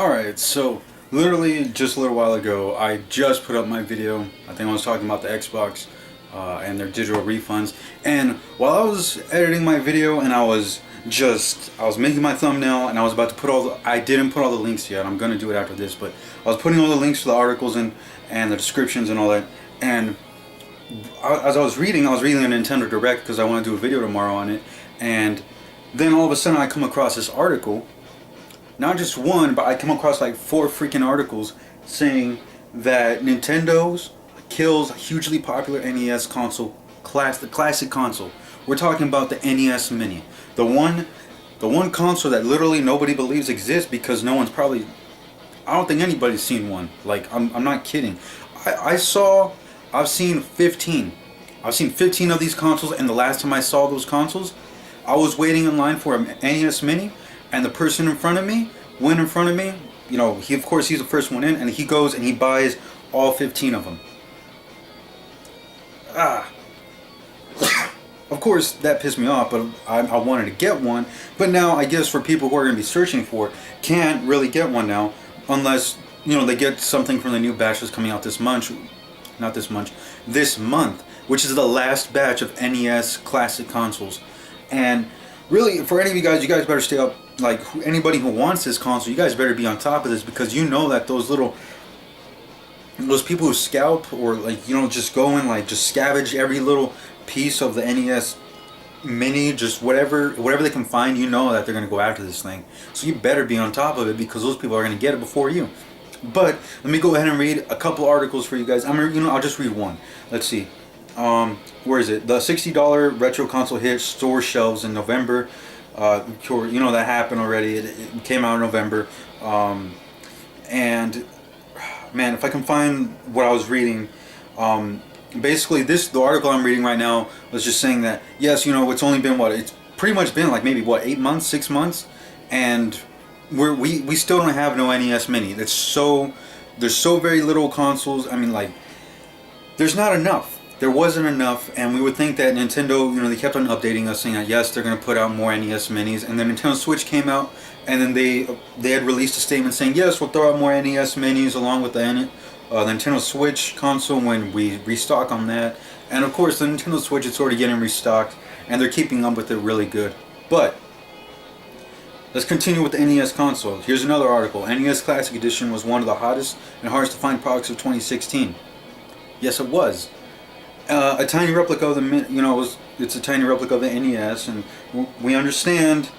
Alright, so literally just a little while ago, I just put up my video. I think I was talking about the Xbox and their digital refunds. And while I was editing my video and I was making my thumbnail and I was about to put I didn't put all the links yet. I'm going to do it after this, but I was putting all the links to the articles and the descriptions and all that. And as I was reading a Nintendo Direct because I want to do a video tomorrow on it. And then all of a sudden I come across this article. Not just one, but I come across like 4 freaking articles saying that Nintendo's kills a hugely popular NES console, the classic console. We're talking about the NES Mini, the one console that literally nobody believes exists because no one's probably, I don't think anybody's seen one. Like I'm not kidding. I've seen 15. I've seen 15 of these consoles, and the last time I saw those consoles, I was waiting in line for an NES Mini. And the person in front of me went in front of me. You know, he's the first one in, and he goes and he buys all 15 of them. Of course, that pissed me off, but I wanted to get one. But now, I guess for people who are going to be searching for it, can't really get one now, unless, you know, they get something from the new batch that's coming out this month, this month, which is the last batch of NES classic consoles. And really, for any of you guys better stay up. Like, anybody who wants this console, you guys better be on top of this, because you know that those people who scalp or, like, you know, just go and like just scavenge every little piece of the NES Mini, just whatever they can find, you know that they're gonna go after this thing. So you better be on top of it, because those people are gonna get it before you. But let me go ahead and read a couple articles for you guys. I'll just read one. Let's see. Where is it? The $60 retro console hit store shelves in November. You know, that happened already. It came out in November. And man, if I can find what I was reading, basically the article I'm reading right now was just saying that yes, you know, it's only been it's pretty much been like maybe 8 months, 6 months, and we still don't have no NES Mini. There's so very little consoles. I mean, like, there's not enough. There wasn't enough, and we would think that Nintendo, you know, they kept on updating us saying that yes, they're going to put out more NES Minis, and then Nintendo Switch came out, and then they had released a statement saying yes, we'll throw out more NES Minis along with the Nintendo Switch console when we restock on that. And of course, the Nintendo Switch is already getting restocked, and they're keeping up with it really good. But let's continue with the NES console. Here's another article. NES Classic Edition was one of the hottest and hardest to find products of 2016. Yes, it was. A tiny replica of it's a tiny replica of the NES, and we understand,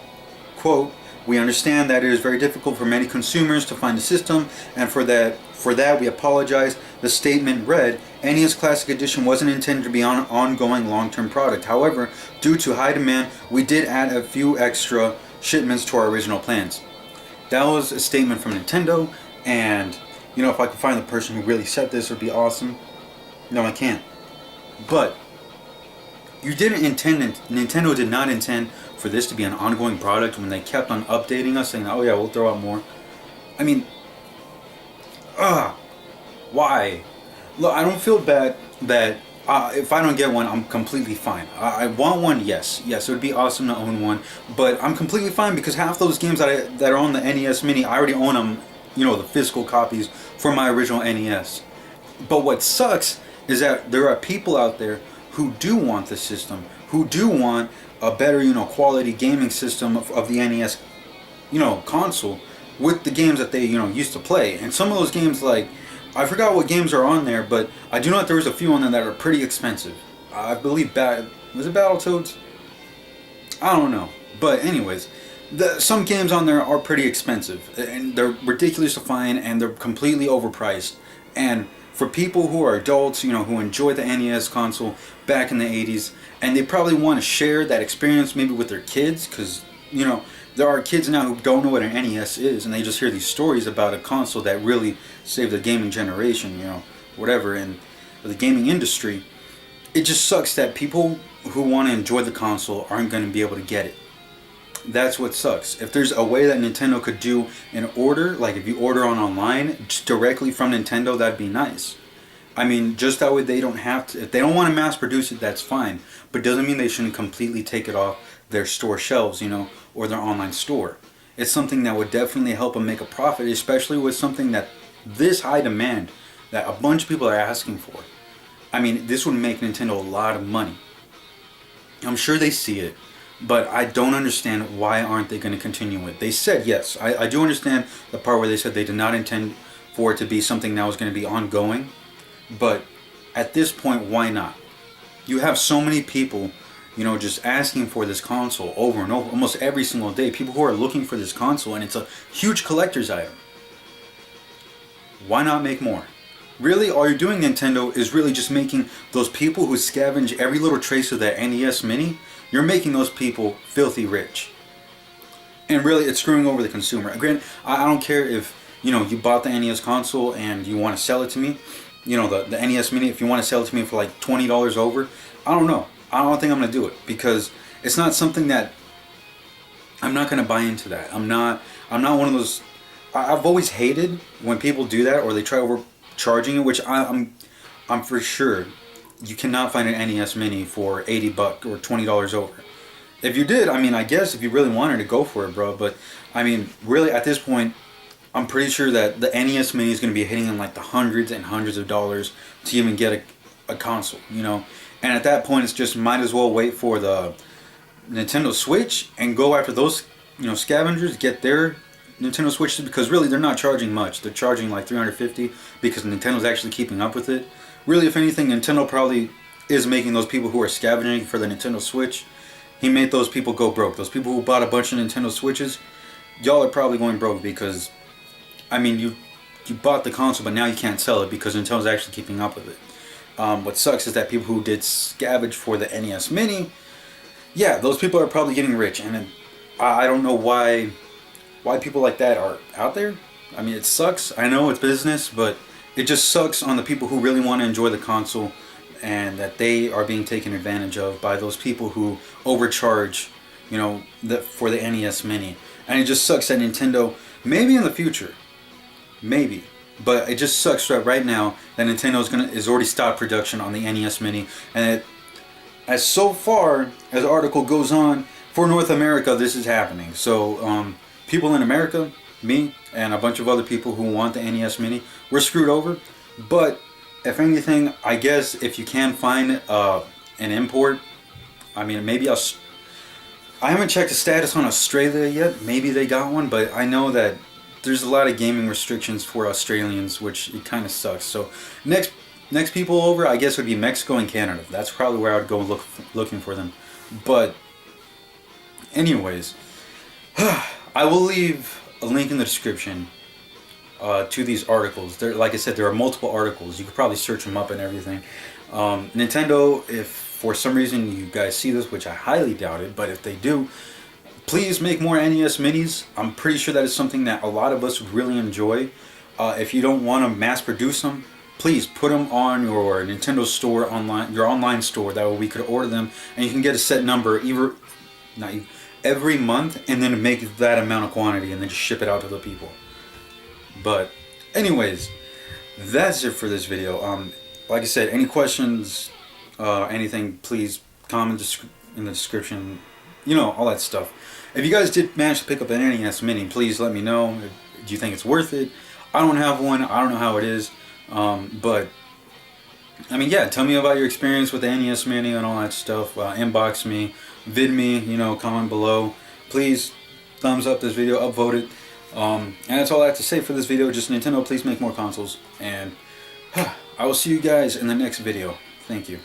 quote, we understand that it is very difficult for many consumers to find the system, and for that we apologize. The statement read, NES Classic Edition wasn't intended to be an ongoing long-term product. However, due to high demand, we did add a few extra shipments to our original plans. That was a statement from Nintendo, and, you know, if I could find the person who really said this, it would be awesome. No, I can't. But Nintendo did not intend for this to be an ongoing product when they kept on updating us saying, oh yeah, we'll throw out more. I mean, why? Look, I don't feel bad that if I don't get one, I'm completely fine. I want one, yes, it would be awesome to own one, but I'm completely fine because half those games that are on the NES Mini, I already own them, you know, the physical copies for my original NES. But what sucks is that there are people out there who do want the system, who do want a better, you know, quality gaming system of the NES, you know, console with the games that they, you know, used to play. And some of those games, like, I forgot what games are on there, but I do know that there was a few on there that are pretty expensive. I believe was it Battletoads? I don't know. But anyways, some games on there are pretty expensive, and they're ridiculous to find, and they're completely overpriced. And for people who are adults, you know, who enjoy the NES console back in the 80s, and they probably want to share that experience maybe with their kids, because, you know, there are kids now who don't know what an NES is, and they just hear these stories about a console that really saved the gaming generation, you know, whatever, and the gaming industry. It just sucks that people who want to enjoy the console aren't going to be able to get it. That's what sucks. If there's a way that Nintendo could do an order, like if you order online just directly from Nintendo, that'd be nice. I mean, just that way they don't have to. If they don't want to mass produce it, that's fine. But doesn't mean they shouldn't completely take it off their store shelves, you know, or their online store. it's something that would definitely help them make a profit, especially with something that this high demand that a bunch of people are asking for. I mean, this would make Nintendo a lot of money. I'm sure they see it, but I don't understand why aren't they going to continue it. They said yes. I do understand the part where they said they did not intend for it to be something that was going to be ongoing, but at this point, why not? You have so many people, you know, just asking for this console over and over, almost every single day. People who are looking for this console, and it's a huge collector's item. Why not make more? Really, all you're doing, Nintendo, is really just making those people who scavenge every little trace of that NES Mini, you're making those people filthy rich. And really, it's screwing over the consumer. Granted, I don't care if, you know, you bought the NES console and you want to sell it to me. You know, the NES Mini, if you want to sell it to me for like $20 over, I don't know. I don't think I'm going to do it, because it's not something that, I'm not going to buy into that. I'm not one of those, I've always hated when people do that, or they try overcharging it, which I'm for sure, you cannot find an NES Mini for $80 or $20 over. If you did, I mean, I guess if you really wanted to, go for it, bro. But I mean, really, at this point, I'm pretty sure that the NES Mini is going to be hitting in like the hundreds and hundreds of dollars to even get a console, you know. And at that point, it's just might as well wait for the Nintendo Switch and go after those, you know, scavengers, get their Nintendo Switches, because really they're not charging much. They're charging like $350 because Nintendo's actually keeping up with it. Really, if anything, Nintendo probably is making those people who are scavenging for the Nintendo Switch, he made those people go broke. Those people who bought a bunch of Nintendo Switches, y'all are probably going broke, because I mean, you bought the console, but now you can't sell it because Nintendo's actually keeping up with it. What sucks is that people who did scavenge for the NES Mini, yeah, those people are probably getting rich, and I don't know why people like that are out there. I mean, it sucks. I know it's business, but it just sucks on the people who really want to enjoy the console, and that they are being taken advantage of by those people who overcharge, you know, for the NES Mini. And it just sucks that Nintendo, maybe in the future, maybe, but it just sucks that right now that Nintendo is already stopped production on the NES Mini, and as so far as the article goes on, for North America this is happening. So people in America, me and a bunch of other people who want the NES Mini, we're screwed over. But if anything, I guess if you can find an import, I mean, maybe I haven't checked the status on Australia yet. Maybe they got one, but I know that there's a lot of gaming restrictions for Australians, which it kind of sucks. So next people over, I guess, would be Mexico and Canada. That's probably where I would go looking for them. But anyways, I will leave a link in the description to these articles. Like I said, there are multiple articles. You could probably search them up and everything. Nintendo, if for some reason you guys see this, which I highly doubt it, but if they do, please make more NES Minis. I'm pretty sure that is something that a lot of us would really enjoy. If you don't want to mass produce them, please put them on your Nintendo store online, your online store. That way we could order them, and you can get a set number every month, and then make that amount of quantity, and then just ship it out to the people. But anyways, that's it for this video. Like I said, any questions, anything, please comment in the description. You know, all that stuff. If you guys did manage to pick up an NES Mini, please let me know. Do you think it's worth it? I don't have one. I don't know how it is. But I mean, yeah, tell me about your experience with the NES Mini and all that stuff. Inbox me, vid me, you know, comment below. Please thumbs up this video, upvote it. And that's all I have to say for this video. Just Nintendo, please make more consoles. And I will see you guys in the next video. Thank you.